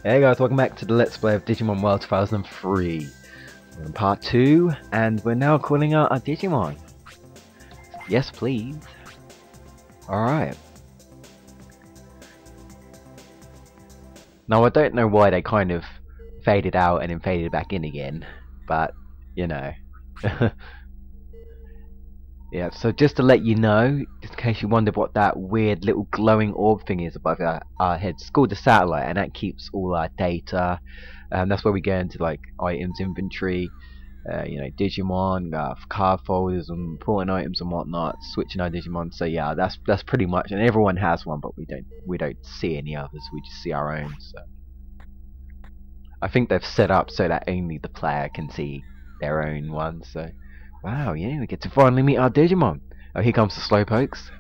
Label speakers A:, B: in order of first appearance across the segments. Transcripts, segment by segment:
A: Hey guys, welcome back to the Let's Play of Digimon World 2003. We're in part 2, and we're now calling out our Digimon. Yes, please. Alright. Now, I don't know why they kind of faded out and then faded back in again, but, you know. Yeah, so just to let you know, just in case you wondered what that weird little glowing orb thing is above our heads, it's called the satellite, and that keeps all our data. That's where we go into like items inventory, you know, Digimon, card folders, and important items and whatnot. Switching our Digimon. So yeah, that's pretty much. And everyone has one, but we don't see any others. We just see our own. So I think they've set up so that only the player can see their own one. So. Wow, yeah, we get to finally meet our Digimon. Oh, here comes the Slowpokes.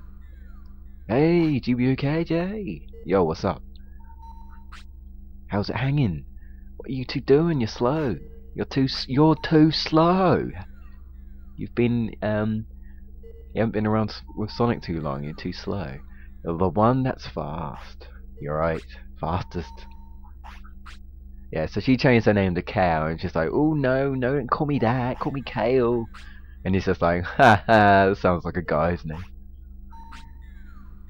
A: Hey, GameBustersUK, Jay. Yo, what's up? How's it hanging? What are you two doing? You're slow. You're too slow. You've been, you haven't been around with Sonic too long. You're too slow. You're the one that's fast. You're right. Fastest. Yeah, so she changed her name to Kale, and she's like, oh no, don't call me that, call me Kale. And he's just like, ha ha, that sounds like a guy's name.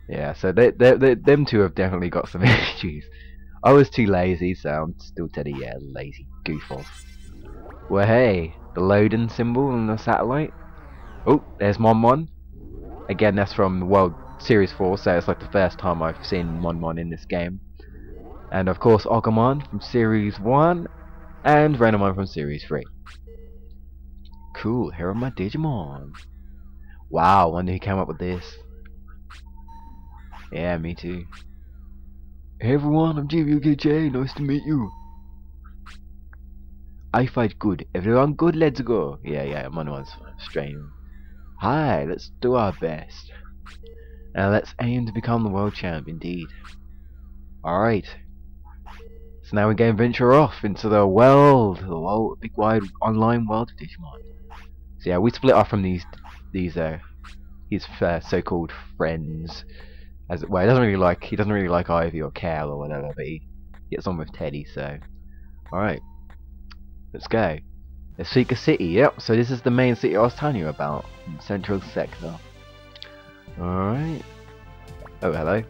A: Yeah, so them two have definitely got some issues. I was too lazy, so I'm still telling you, yeah, lazy goof off. Well, hey, the loading symbol on the satellite. Oh, there's Mon. Again, that's from World Series 4, so it's like the first time I've seen Mon in this game. And of course Agumon from Series 1 and Renamon from Series 3. Cool, here are my Digimon. Wow, I wonder who came up with this. Yeah, me too. Hey everyone, I'm GameBustersUK, nice to meet you. I fight good, everyone good, let's go. Yeah, Mono's strange. Hi, let's do our best. Now let's aim to become the world champ indeed. Alright. So now we're going to venture off into the big wide online world of Digimon. So yeah, we split off from his so-called friends. Well, he doesn't really like Ivy or Kale or whatever, but he gets on with Teddy. So, all right, let's go. Let's seek a city. Yep. So this is the main city I was telling you about, in Central Sector. All right. Oh, hello,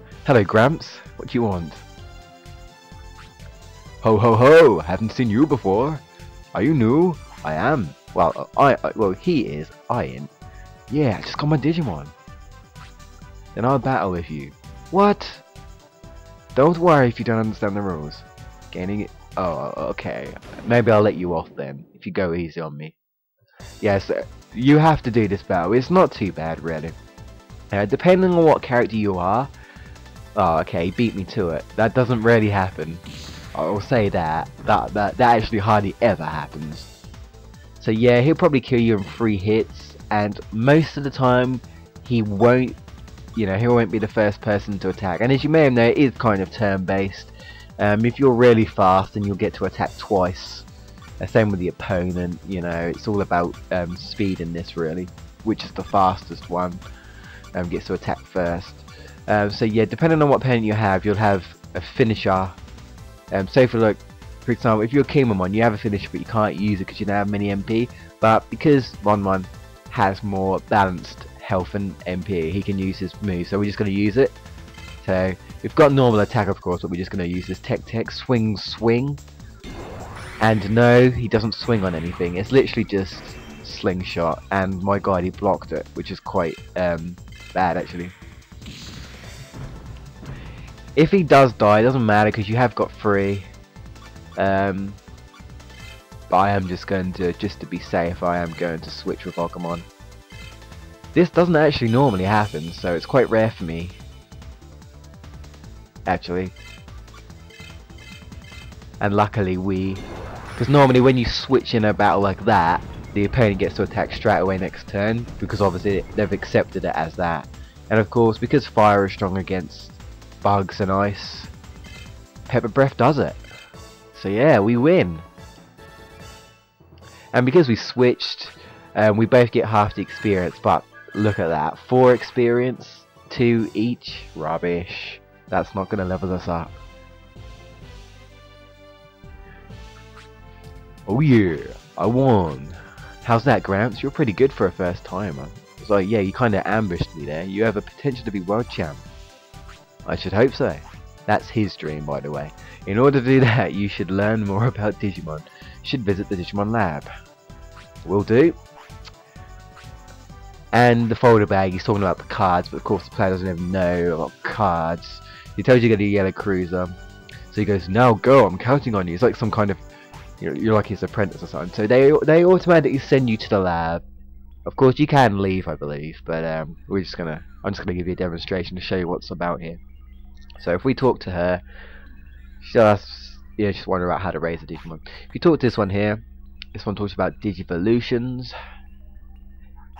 A: Gramps. What do you want? Ho ho ho! Haven't seen you before. Are you new? I am. Well, well, he is. I ain't. Yeah, I just got my Digimon. Then I'll battle with you. What? Don't worry if you don't understand the rules. Gaining it. Oh, okay. Maybe I'll let you off then if you go easy on me. Yes, you have to do this battle. It's not too bad, really. Depending on what character you are. Oh, okay. He beat me to it. That doesn't really happen. I'll say that actually hardly ever happens. So yeah, he'll probably kill you in 3 hits, and most of the time he won't, you know, he won't be the first person to attack. And as you may have known, it is kind of turn-based. If you're really fast, then you'll get to attack twice. Same with the opponent. You know, it's all about speed in this really. Which is the fastest one gets to attack first. So yeah, depending on what opponent you have, you'll have a finisher. So for example, if you're a Digimon, you have a finisher, but you can't use it because you don't have many MP. But because Mon has more balanced health and MP, he can use his move. So we're just going to use it. So we've got normal attack, of course, but we're just going to use this Tech swing. And no, he doesn't swing on anything. It's literally just slingshot. And my god, he blocked it, which is quite bad actually. If he does die, it doesn't matter because you have got 3. But I am just going to, to be safe, I am going to switch with Agumon. This doesn't actually normally happen, so it's quite rare for me. Actually. And luckily because normally when you switch in a battle like that, the opponent gets to attack straight away next turn, because obviously they've accepted it as that. And of course, because fire is strong against bugs and ice, Pepper Breath does it. So yeah, we win. And because we switched, we both get half the experience, but look at that, 4 experience, 2 each, rubbish. That's not going to level us up. Oh yeah, I won. How's that, Gramps? You're pretty good for a first timer. It's like, yeah, you kinda ambushed me there. You have a potential to be world champ. I should hope so. That's his dream, by the way. In order to do that, you should learn more about Digimon. You should visit the Digimon lab. Will do. And the folder bag, he's talking about the cards, but of course the player doesn't even know about cards. He tells you to get a yellow cruiser. So he goes, now go, I'm counting on you. It's like some kind of, you're like his apprentice or something. So they automatically send you to the lab. Of course you can leave, I believe, but I'm just gonna give you a demonstration to show you what's about here. So if we talk to her, she's wondering about how to raise a Digimon. If you talk to this one here, this one talks about Digivolutions.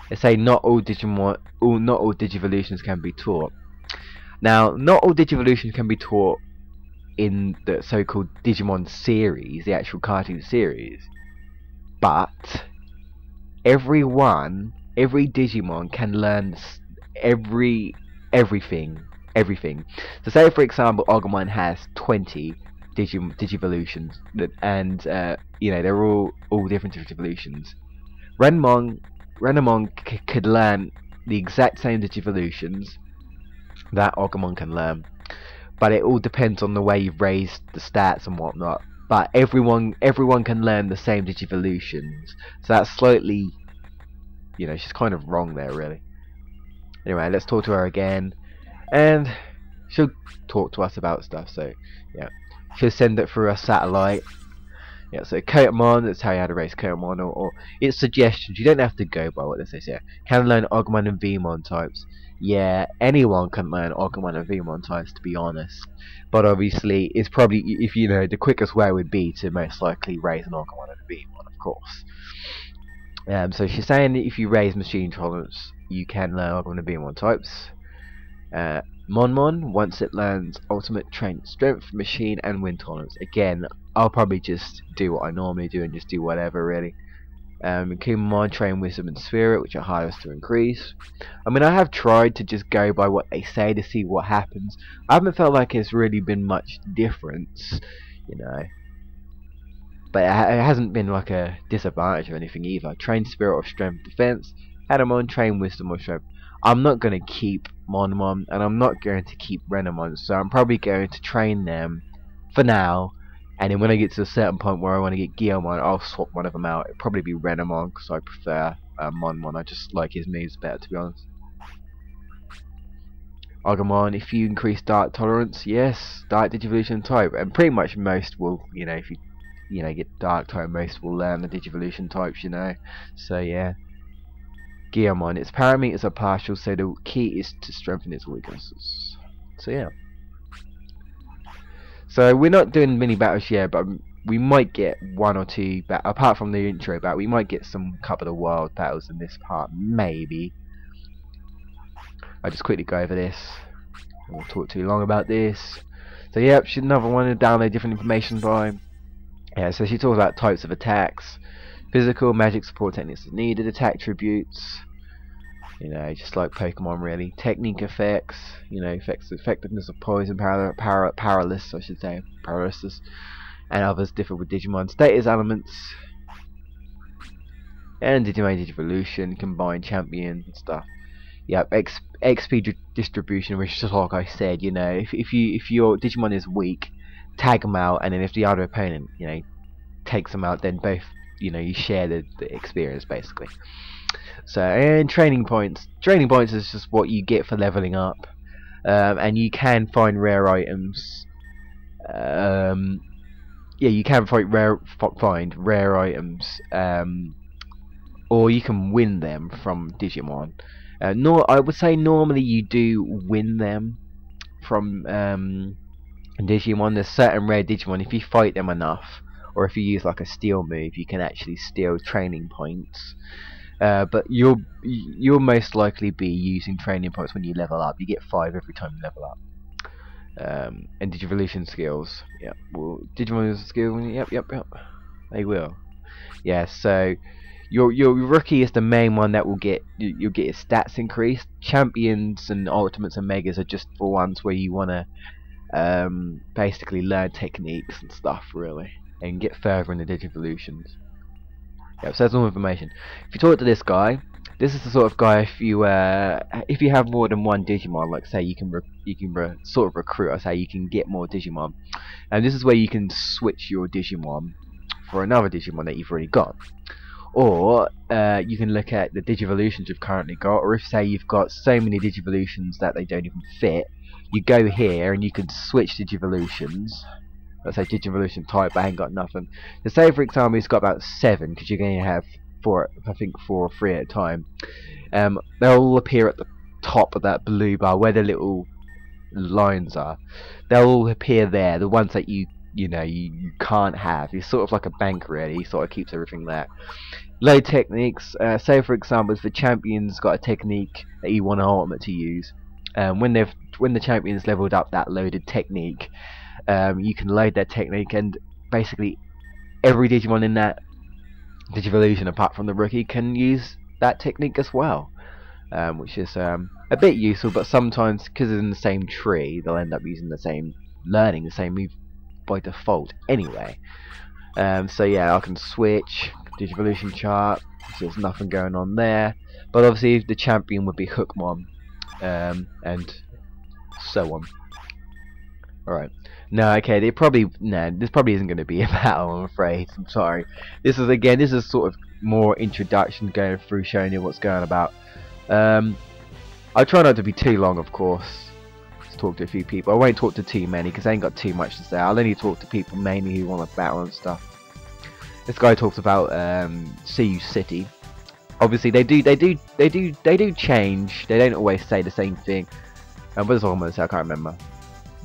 A: They say not all Digivolutions can be taught. Now, not all Digivolutions can be taught in the so-called Digimon series, the actual cartoon series, but every Digimon can learn everything. So say for example Agumon has 20 Digivolutions, and they're all different Digivolutions. Renamon could learn the exact same Digivolutions that Agumon can learn, but it all depends on the way you've raised the stats and whatnot. But everyone can learn the same Digivolutions, so that's slightly, she's kind of wrong there, really. Anyway, let's talk to her again, and she'll talk to us about stuff. So yeah, she'll send it through a satellite. Yeah, so Kotamon, that's how you how to raise Kotamon, or it's suggestions. You don't have to go by what this says here. Can learn Agumon and Vmon types. Yeah, anyone can learn Agumon and Vmon types, to be honest. But obviously, it's probably, if the quickest way would be to most likely raise an Agumon and a Vmon, of course. So she's saying that if you raise machine tolerance, you can learn Agumon and Vmon types. Monmon, once it learns ultimate training strength, machine and wind tolerance. Again, I'll probably just do what I normally do and just do whatever, really. Kumamon, train wisdom and spirit, which are highest to increase. I mean, I have tried to just go by what they say to see what happens. I haven't felt like it's really been much difference, but it hasn't been like a disadvantage or anything either. Train spirit or strength defense. Hadamon, train wisdom or strength. I'm not going to keep Monmon, and I'm not going to keep Renamon, so I'm probably going to train them for now, and then when I get to a certain point where I want to get Guillemon, I'll swap one of them out. It'll probably be Renamon, because I prefer Monmon. I just like his moves better, to be honest. Agumon, if you increase dark tolerance, yes, dark Digivolution type, and pretty much most will, if you get dark type, most will learn the Digivolution types, so yeah. Guillemon, its parameters are partial, so the key is to strengthen its weaknesses. So yeah. So we're not doing mini battles yet, but we might get one or two, apart from the intro battle, we might get some couple of wild battles in this part, maybe. I'll just quickly go over this. I won't talk too long about this. So yep, she's another one to download different information by. Yeah, so she talks about types of attacks. Physical, magic support techniques is needed, attack tributes, just like Pokemon really. Technique effects, effectiveness of poison, paralysis, I should say, paralysis, and others differ with Digimon. Status elements, and Digimon Digivolution, combined champion and stuff. Yep, XP distribution, which is just like I said, if your Digimon is weak, tag them out, and then if the other opponent, takes them out, then both, you share the experience basically. So, and training points. Training points is just what you get for leveling up, and you can find rare items. You can find rare items, or you can win them from Digimon. I would say normally you do win them from Digimon. There's certain rare Digimon, if you fight them enough, or if you use like a steal move, you can actually steal training points. But you'll most likely be using training points when you level up. You get 5 every time you level up. And Digivolution skills. Yep. Well, Digimon skills. Yep. They will. Yeah. So your rookie is the main one that will you'll get his stats increased. Champions and ultimates and megas are just for ones where you wanna basically learn techniques and stuff, really. and get further in the Digivolutions. Yeah, so that's all information. If you talk to this guy, this is the sort of guy if you have more than one Digimon, like say you can sort of recruit, or say you can get more Digimon, and this is where you can switch your Digimon for another Digimon that you've already got. Or you can look at the Digivolutions you've currently got, or if say you've got so many Digivolutions that they don't even fit, you go here and you can switch Digivolutions. Let's say Digivolution type, I ain't got nothing. So say for example he's got about 7, because you're going to have 4, I think 4 or 3 at a time. They'll all appear at the top of that blue bar where the little lines are. They'll all appear there, the ones that you can't have. He's sort of like a bank really, he sort of keeps everything there. Load techniques, say for example if the champion's got a technique that you want an ultimate to use, when the champion's leveled up that loaded technique, you can load that technique, and basically every Digimon in that Digivolution apart from the rookie can use that technique as well, which is a bit useful, but sometimes because it's in the same tree they'll end up learning the same move by default anyway. So yeah, I can switch Digivolution chart, so there's nothing going on there, but obviously the champion would be Hookmon, and so on. Alright, no, okay, this probably isn't going to be a battle, I'm afraid. I'm sorry. This is sort of more introduction, going through, showing you what's going about. I'll try not to be too long, of course. Talk to a few people. I won't talk to too many because I ain't got too much to say. I'll only talk to people mainly who want to battle and stuff. This guy talks about CU City. Obviously they do change. They don't always say the same thing. What does I say? I can't remember.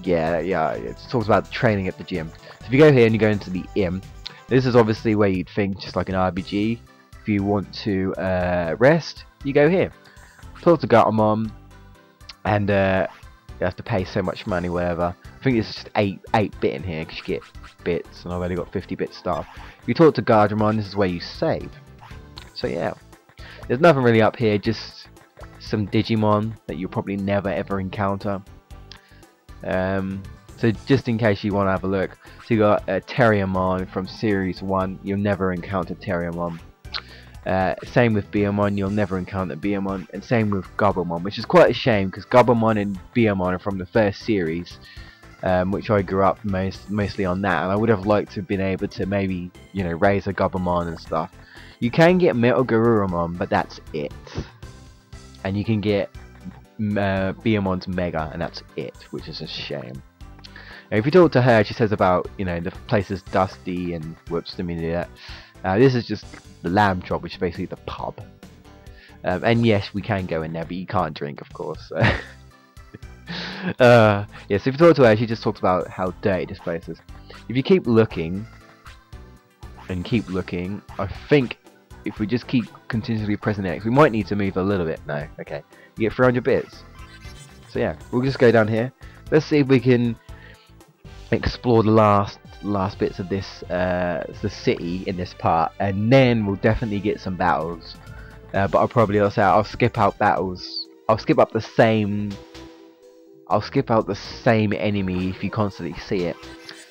A: Yeah, it talks about training at the gym. So if you go here and you go into the IM, this is obviously where you'd think, just like an RBG, if you want to rest, you go here. Talk to Gatomon, and you have to pay so much money, whatever. I think it's just 8-bit in here because you get bits, and I've only got 50-bit stuff. If you talk to Gardramon, this is where you save. So yeah, there's nothing really up here, just some Digimon that you'll probably never ever encounter. So just in case you want to have a look, so you got Terriermon from Series 1, you'll never encounter Terriermon. Same with Beamon, you'll never encounter Beamon, and same with Gabumon, which is quite a shame because Gabumon and Beamon are from the first series, which I grew up mostly on that, and I would have liked to have been able to maybe, raise a Gabumon and stuff. You can get Metal Garurumon, but that's it, and you can get Beamon's Mega, and that's it, which is a shame. And if you talk to her, she says about, the place is dusty and whoops, didn't mean to do that. This is just the lamb chop, which is basically the pub. And yes, we can go in there, but you can't drink, of course. Yeah, so if you talk to her, she just talks about how dirty this place is. If you keep looking, and keep looking, I think if we just keep continuously pressing X, we might need to move a little bit. No, okay. You get 300 bits. So yeah, we'll just go down here. Let's see if we can explore the last bits of this the city in this part, and then we'll definitely get some battles. But I'll skip out battles. I'll skip out the same enemy if you constantly see it.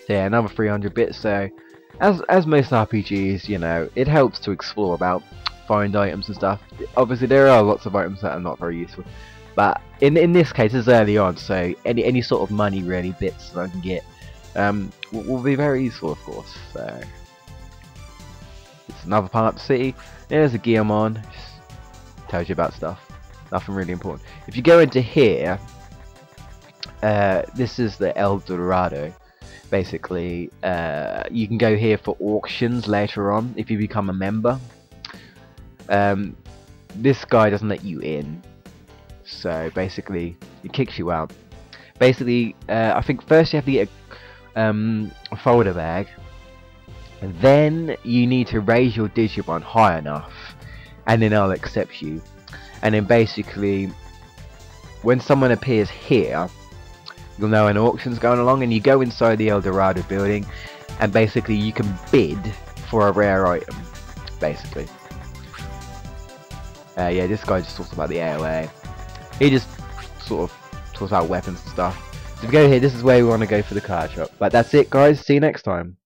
A: So yeah, another 300 bits. So as most RPGs, it helps to explore about, find items and stuff. Obviously there are lots of items that are not very useful, but in this case it's early on, so any sort of money really, bits that I can get will be very useful, of course. So it's another part of the city. There's a Geomon, just tells you about stuff, nothing really important. If you go into here, this is the El Dorado. Basically, you can go here for auctions later on if you become a member. This guy doesn't let you in, so basically it kicks you out. Basically, I think first you have to get a folder bag, and then you need to raise your Digimon high enough, and then I'll accept you. And then basically, when someone appears here, you'll know an auction's going along, and you go inside the El Dorado building, and basically you can bid for a rare item, basically. Yeah, this guy just talks about the AOA. He just sort of talks about weapons and stuff. So if you go here, this is where we want to go for the card shop. But that's it, guys. See you next time.